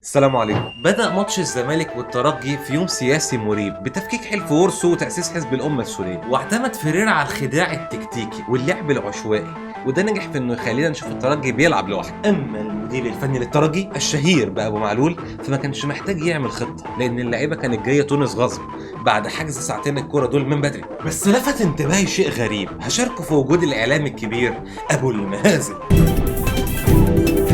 السلام عليكم. بدأ ماتش الزمالك والترجي في يوم سياسي مريب بتفكيك حلف ورثه وتأسيس حزب الأمة السورية، واعتمد فيريرا على الخداع التكتيكي واللعب العشوائي، وده نجح في انه يخلينا نشوف الترجي بيلعب لوحده. اما المدير الفني للترجي الشهير بأبو معلول فما كانش محتاج يعمل خطة، لأن اللعيبة كانت جاية تونس غصب بعد حجز ساعتين الكورة دول من بدري. بس لفت انتباهي شيء غريب هشاركه في وجود الإعلام الكبير أبو المهازل.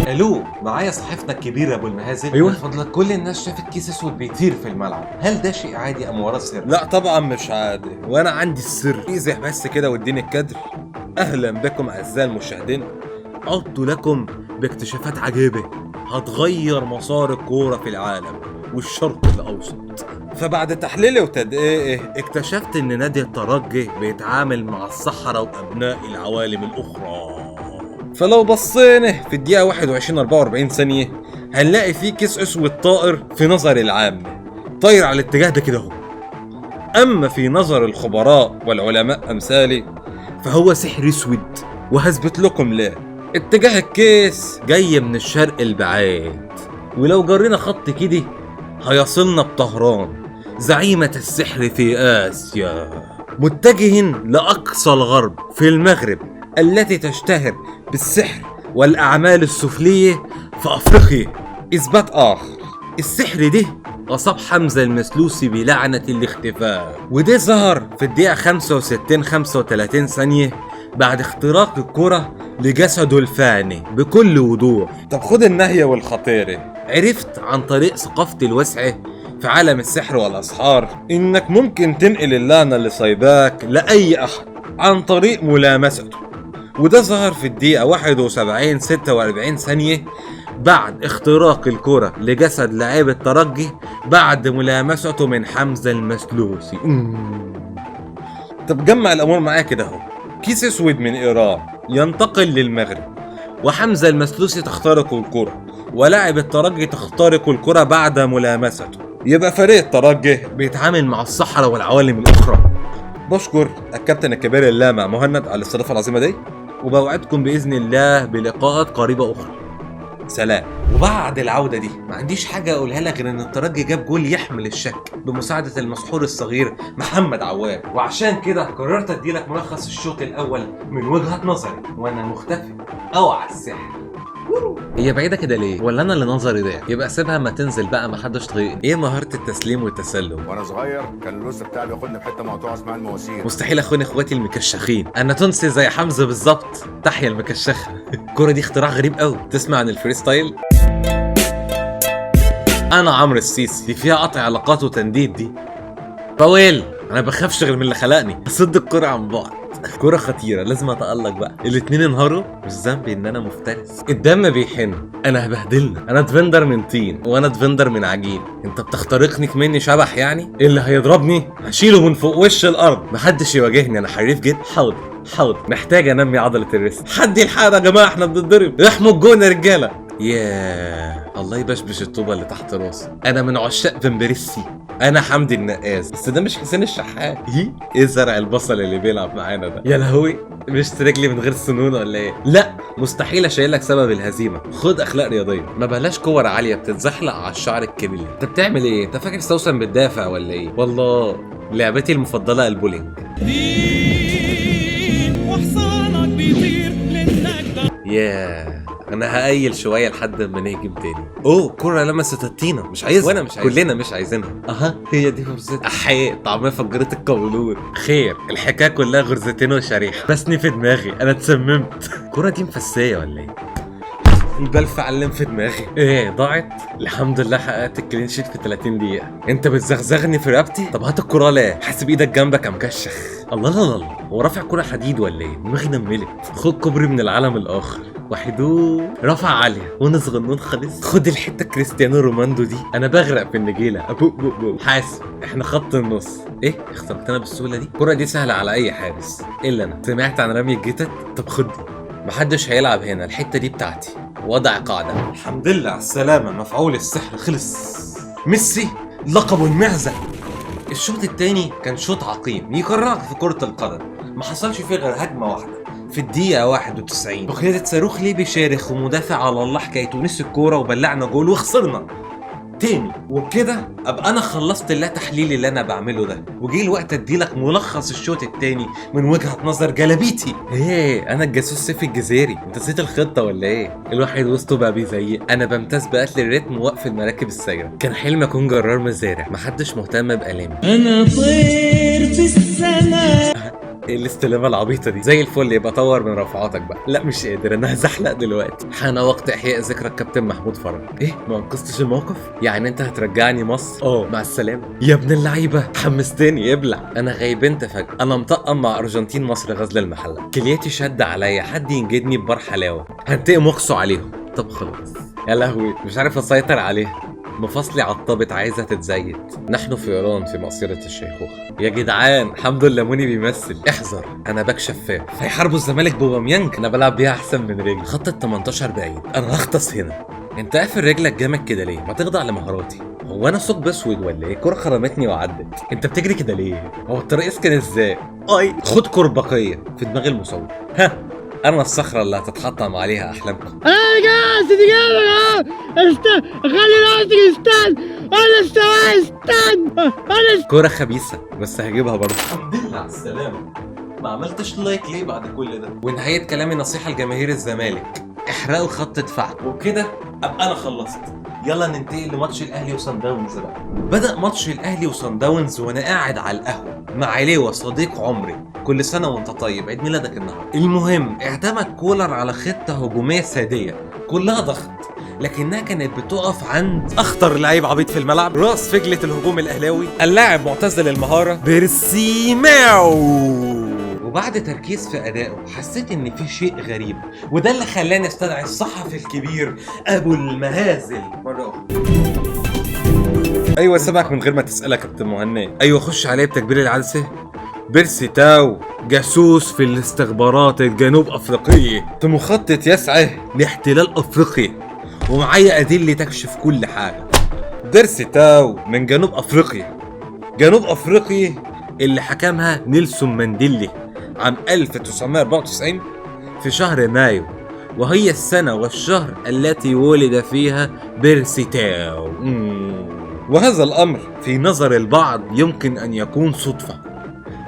الو، معايا صحيفتنا الكبير ابو المهازل. أيوة. من فضلك كل الناس شافت كيس اسود بيطير في الملعب، هل ده شيء عادي ام وراه سر؟ لا طبعا مش عادي، وانا عندي السر. ايزح بس كده واديني الكادر. اهلا بكم اعزائي المشاهدين، عدت لكم باكتشافات عجيبه هتغير مسار الكوره في العالم والشرق الاوسط. فبعد تحليلي وتدقيقي اكتشفت ان نادي الترجي بيتعامل مع الصحراء وابناء العوالم الاخرى. فلو بصينا في الدقيقة 21:44 ثانية هنلاقي فيه كيس اسود طائر في نظر العام، طاير على الاتجاه ده كده اهو. اما في نظر الخبراء والعلماء امثالي فهو سحر اسود، وهثبت لكم ليه. اتجاه الكيس جاي من الشرق البعيد، ولو جرينا خط كده هيصلنا بطهران زعيمة السحر في آسيا، متجه لأقصى الغرب في المغرب التي تشتهر بالسحر والأعمال السفلية في أفريقيا. إثبات آخر، السحر ده أصاب حمزة المسلوسي بلعنة الاختفاء، وده ظهر في الدقيقة 65-35 ثانية بعد اختراق الكرة لجسده الفاني بكل وضوح. طب خد النهية والخطيرة، عرفت عن طريق ثقافتي الواسعة في عالم السحر والأسحار إنك ممكن تنقل اللعنة اللي صيباك لأي أحد عن طريق ملامسته، وده ظهر في الدقيقة 71-46 ثانية بعد اختراق الكرة لجسد لاعب الترجي بعد ملامسته من حمزة المسلوسي. طب جمع الأمور معايا كده اهو، كيس اسود من إيران ينتقل للمغرب، وحمزة المسلوسي تخترق الكرة، ولاعب الترجي تخترق الكرة بعد ملامسته. يبقى فريق الترجي بيتعامل مع الصحراء والعوالم الأخرى. بشكر الكابتن الكبير اللامع مهند على الاستضافة العظيمة دي، وبوعدكم بإذن الله بلقاءات قريبة أخرى. سلام. وبعد العودة دي ما عنديش حاجة أقولها لك غير إن الترجي جاب جول يحمل الشك بمساعدة المسحور الصغير محمد عواد، وعشان كده قررت أديلك ملخص الشوط الأول من وجهة نظري وأنا مختفي أو على الساحل. هي بعيدة كده ليه؟ ولا أنا اللي نظري ضيق؟ يبقى سيبها ما تنزل بقى، محدش طريقني. إيه مهارة التسليم والتسلم؟ وانا صغير كان اللوز بتاعي بياخدني في حته مقطوعه اسمها المواسير. مستحيل اخون اخواتي المكشخين، انا تونسي زي حمزه بالظبط، تحيا المكشخه. الكوره دي اختراع غريب قوي. تسمع عن الفري ستايل؟ انا عمرو السيسي، دي فيها قطع علاقات وتنديد دي. طويل، انا بخافش غير من اللي خلقني. اصد الكوره عن بعد. كوره خطيره، لازم اتالق بقى. الاتنين انهاروا، مش ذنبي ان انا مفترس. الدم بيحن، انا هبهدلنا. انا دفندر من طين وانا دفندر من عجين. انت بتخترقني كمني شبح يعني؟ اللي هيضربني هشيله من فوق وش الارض. محدش يواجهني، انا حريف جدا. حاضر محتاج انمي عضله الريست. حد يلحقنا يا جماعه، احنا بنتضرب. احموا الجون يا رجاله. ياه، الله يبشبش الطوبه اللي تحت راسي. انا من عشاق بمبريسي، انا حمدي النقاز. بس ده مش حسين الشحات. ايه زرع البصل اللي بيلعب معانا ده؟ يا لهوي، مش رجلي من غير سنون ولا ايه؟ لا مستحيل اشيلك سبب الهزيمه. خد اخلاق رياضيه، ما بلاش كور عاليه بتتزحلق على الشعر الكبير. انت بتعمل ايه؟ انت فاكر سوسن بتدافع ولا ايه؟ والله لعبتي المفضله البولينج. وحصانك بيطير للنجدة. ياه، انا هقيل شويه لحد ما نهجم تاني. اوه، كرة لمست الطينه، مش عايزها. وانا مش عايزها، كلنا مش عايزينها. اها، هي دي فرصتي. احيي طعمها فجرت القولون. خير، الحكايه كلها غرزتين وشريحه. بسني في دماغي، انا اتسممت. الكرة دي مفسيه ولا ايه؟ البلف علم في دماغي. ايه ضاعت؟ الحمد لله حققت الكلين شيت في 30 دقيقة. انت بتزغزغني في رقبتي؟ طب هات الكرة. ليه؟ حاسب ايدك جنبك يا مكشخ. الله لا لا، هو رافع كرة حديد ولا ايه؟ دماغي نملت. خد كوبري من العالم الاخر. وحدو رفع عالية وانا صغنون خالص. خد الحتة كريستيانو روماندو دي، انا بغرق في النجيلة. ابو حاسب، احنا خط النص. ايه اخترقتنا بالسهولة دي؟ الكرة دي سهلة على اي حارس الا انا. سمعت عن رمي الجتت؟ طب خد دي. محدش هيلعب هنا، الحتة دي بتاعتي. وضع قاعدة. الحمد لله على السلامة، مفعول السحر خلص. ميسي لقبه المعزة. الشوط التاني كان شوط عقيم يكرهك في كرة القدم، ما حصلش فيه غير هجمة واحدة في الدقيقة 91 بقيادة صاروخ ليبي شارخ ومدافع على الله حكايته، نسي الكورة وبلعنا جول وخسرنا. التاني، وبكده ابقى انا خلصت اللا تحليل اللي انا بعمله ده، وجي الوقت اديلك ملخص الشوط التاني من وجهة نظر جلابيتي. ايه انا الجاسوس سيفي الجزيري، انت نسيت الخطة ولا ايه؟ الواحد وسطه بقى بيزيق، انا بمتاز بقتل الريتم ووقف المراكب السايرة. كان حلمي اكون جرار مزارع، محدش مهتم بألامي. انا طير في السماء. ايه الاستلامه العبيطه دي؟ زي الفل، يبقى طور من رفعاتك بقى. لا مش قادر، انا هزحلق دلوقتي. حان وقت احياء ذكرى الكابتن محمود فرج. ايه ما انقذتش الموقف؟ يعني انت هترجعني مصر؟ مع السلامه يا ابن اللعيبه، حمستني ابلع. انا غيبنت فجاه، انا مطقم مع ارجنتين مصر غزل المحله، كليتي شد عليا، حد ينجدني ببار حلاوه، هنتقم واقصوا عليهم. طب خلاص يا لهوي، مش عارف اسيطر عليها، مفاصلي عطبت عايزه تتزيت. نحن في ايران في مأسرة الشيخوخه. يا جدعان حمد الله موني بيمثل، احذر انا باك شفاف. هيحاربوا الزمالك بوباميانج، انا بلعب بيها احسن من رجلي. خط ال 18 بعيد، انا هغطس هنا. انت قافل رجلك جامد كده ليه؟ ما تخضع لمهاراتي. هو انا ثقب اسود ولا ايه؟ كرة خرمتني وعدت. انت بتجري كده ليه؟ هو الترقيص كان ازاي؟ خد كرباقيه في دماغ المصور. ها انا الصخره اللي هتتحطم عليها احلامكم. خلي راسك استنى، انا استنى. كرة خبيثة بس هجيبها برضه. الحمد لله على السلامة. ما عملتش لايك ليه بعد كل ده؟ ونهاية كلامي نصيحة لجماهير الزمالك، احرقوا خط دفاعكم. وبكده ابقى انا خلصت. يلا ننتقل لماتش الاهلي وصن داونز بقى. بدأ ماتش الاهلي وصن داونز وانا قاعد على القهوة مع عليوة صديق عمري. كل سنة وانت طيب، عيد ميلادك النهارده. المهم اعتمد كولر على خطة هجومية سادية كلها ضغط، لكنها كانت بتقف عند اخطر لعيب عبيط في الملعب، راس فجلة الهجوم الاهلاوي، اللاعب معتزل المهارة بيرسيماو. وبعد تركيز في ادائه حسيت ان في شيء غريب، وده اللي خلاني استدعي الصحفي الكبير ابو المهازل مرة اخرى. ايوه سامعك من غير ما تسالك يا كابتن مهند. ايوه خش عليه بتكبير العدسه. بيرسي تاو جاسوس في الاستخبارات الجنوب افريقيه، في مخطط يسعى لاحتلال افريقيا، ومعايا ادله تكشف كل حاجه. بيرسي تاو من جنوب افريقيا، جنوب افريقيا اللي حكمها نيلسون مانديلا عام 1994 في شهر مايو، وهي السنه والشهر التي ولد فيها بيرسي تاو. وهذا الامر في نظر البعض يمكن ان يكون صدفه،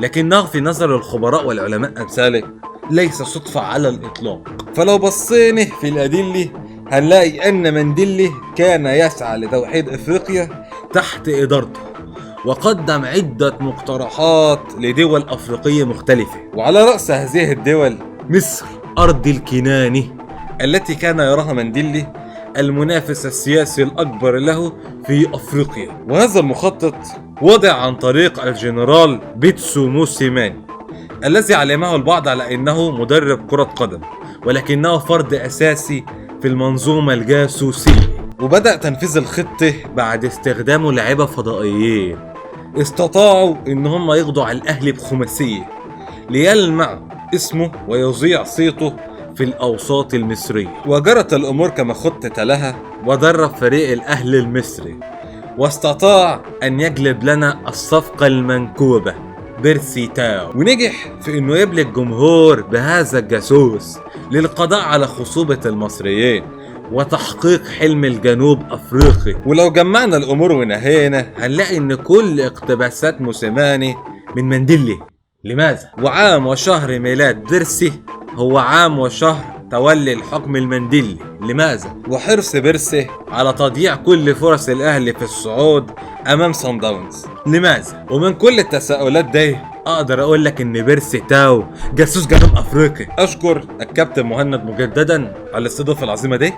لكنه في نظر الخبراء والعلماء أمثاله ليس صدفة على الإطلاق. فلو بصينا في الأدلة هنلاقي أن مانديلا كان يسعى لتوحيد إفريقيا تحت إدارته، وقدم عدة مقترحات لدول أفريقية مختلفة، وعلى رأس هذه الدول مصر أرض الكناني التي كان يراها مانديلا المنافس السياسي الأكبر له في أفريقيا. وهذا المخطط وضع عن طريق الجنرال بيتسو موسيماني الذي علمه البعض على أنه مدرب كرة قدم، ولكنه فرد أساسي في المنظومة الجاسوسية. وبدأ تنفيذ الخطة بعد استخدام لاعيبة فضائيين استطاعوا ان هم يقضوا على الاهلي بخماسية ليلمع اسمه ويضيع صيته في الاوساط المصرية. وجرت الامور كما خطط لها، ودرب فريق الاهلي المصري واستطاع ان يجلب لنا الصفقة المنكوبة بيرسي تاو، ونجح في انه يبلغ الجمهور بهذا الجاسوس للقضاء على خصوبة المصريين وتحقيق حلم الجنوب افريقي. ولو جمعنا الامور ونهينا هنلاقي ان كل اقتباسات موسيماني من مانديلا. لماذا؟ وعام وشهر ميلاد بيرسي هو عام وشهر تولي الحكم المانديلي. لماذا؟ وحرص بيرسي على تضييع كل فرص الاهلي في الصعود امام صن داونز. لماذا؟ ومن كل التساؤلات دي اقدر اقول لك ان بيرسي تاو جاسوس جنوب افريقيا. اشكر الكابتن مهند مجددا على الاستضافه العظيمه دي،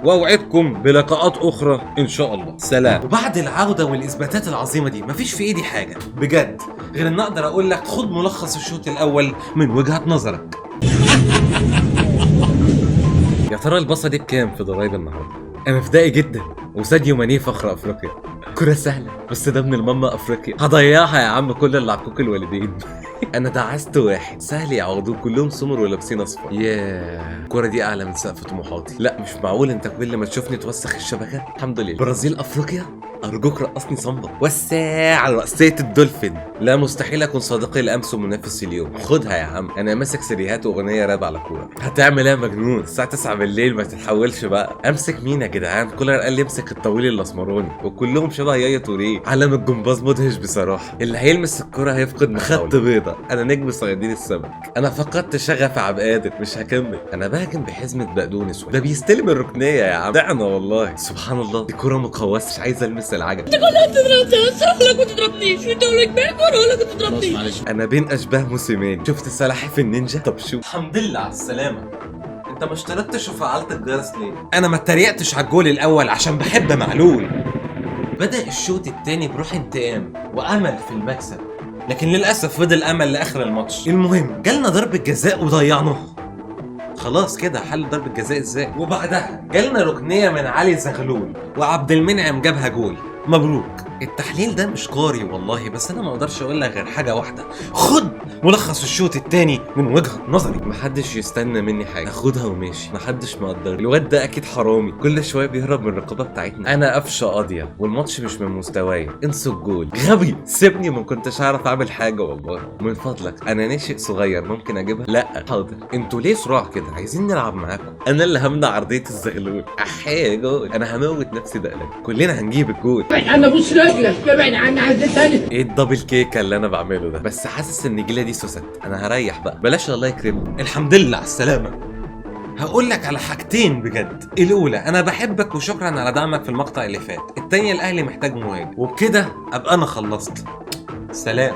واوعدكم بلقاءات اخرى ان شاء الله. سلام. وبعد العوده والاثباتات العظيمه دي مفيش في ايدي حاجه بجد غير ان اقدر اقول لك خد ملخص الشوط الاول من وجهه نظرك. يا ترى البصه دي بكام في ضرايب النهارده؟ انا فدائي جدا، وساديو ماني فخر افريقيا. كرة سهلة بس ده من الماما افريقيا، هضيعها يا عم كل اللي عكوك الوالدين. انا دعست واحد سهل يعوضوه كلهم سمر ولابسين اصفر. الكرة دي اعلى من سقف طموحاتي. لا مش معقول انت كل ما تشوفني توسخ الشبكة. الحمد لله. برازيل افريقيا ارجوك رقصني صنبه. وسع على رقصيه الدولفين. لا مستحيل اكون صديقي الامس ومنافسي اليوم. خدها يا عم، انا ماسك سيريهات واغنيه راب على كوره. هتعمل ايه يا مجنون؟ الساعه 9 بالليل، ما تتحولش بقى. امسك مين يا جدعان؟ كولر قال لي امسك الطويل الاسمراني، وكلهم شبه يايا توريه. عالم الجمباز مدهش بصراحه. اللي هيلمس الكوره هيفقد خط بيضه. انا نجم صيادين السمك. انا فقدت شغف عبد قادر، مش هكمل. انا بهاجم بحزمه بقدونس، ده بيستلم الركنيه يا عم. دعنا والله. سبحان الله، دي كوره مقوسه، مش عايز المس العجل. انت كلها بتضربني، بس ولا كنت تضربنيش، انت ولا كبير ولا كنت تضربنيش. انا بين اشباه موسمين. شفت سلاحف النينجا؟ طب شوف. الحمد لله على السلامه. انت ما اشتركتش وفعلت الجرس ليه؟ انا ما اتريقتش على الجول الاول عشان بحب معلول. بدأ الشوط التاني بروح انتقام وامل في المكسب، لكن للاسف فضل امل لاخر الماتش. المهم جالنا ضربة جزاء وضيعناها. خلاص كده حل ضربة جزاء ازاي؟ وبعدها جالنا ركنية من علي زغلول وعبد المنعم جابها جول. مبروك. التحليل ده مش قاري والله، بس انا ما اقدرش اقول لك غير حاجه واحده. خد ملخص الشوط الثاني من وجهه نظري. محدش يستنى مني حاجه، اخدها وماشي. محدش مقدر. الواد ده اكيد حرامي، كل شويه بيهرب من الرقابه بتاعتنا. انا قفشه قاضيه والماتش مش من مستواي. انسوا الجول. غبي، سيبني، ما كنتش اعرف اعمل حاجه والله. من فضلك انا ناشئ صغير، ممكن اجيبها؟ لا حاضر. انتوا ليه صراع كده؟ عايزين نلعب معاكم. انا اللي همنع عرضيه الزغلول. احيه جول. انا هموت نفسي بقلب. كلنا هنجيب الجول. انا بص رجلك، ابعد عني عزة تاني. ايه الدبل كيكه اللي انا بعمله ده؟ بس حاسس ان النجيله دي سوست. انا هريح بقى، بلاش الله يكرمني. الحمد لله على السلامه. هقول لك على حاجتين بجد. الاولى انا بحبك وشكرا على دعمك في المقطع اللي فات. التانية الاهلي محتاج مهاجم، وبكده ابقى انا خلصت. سلام.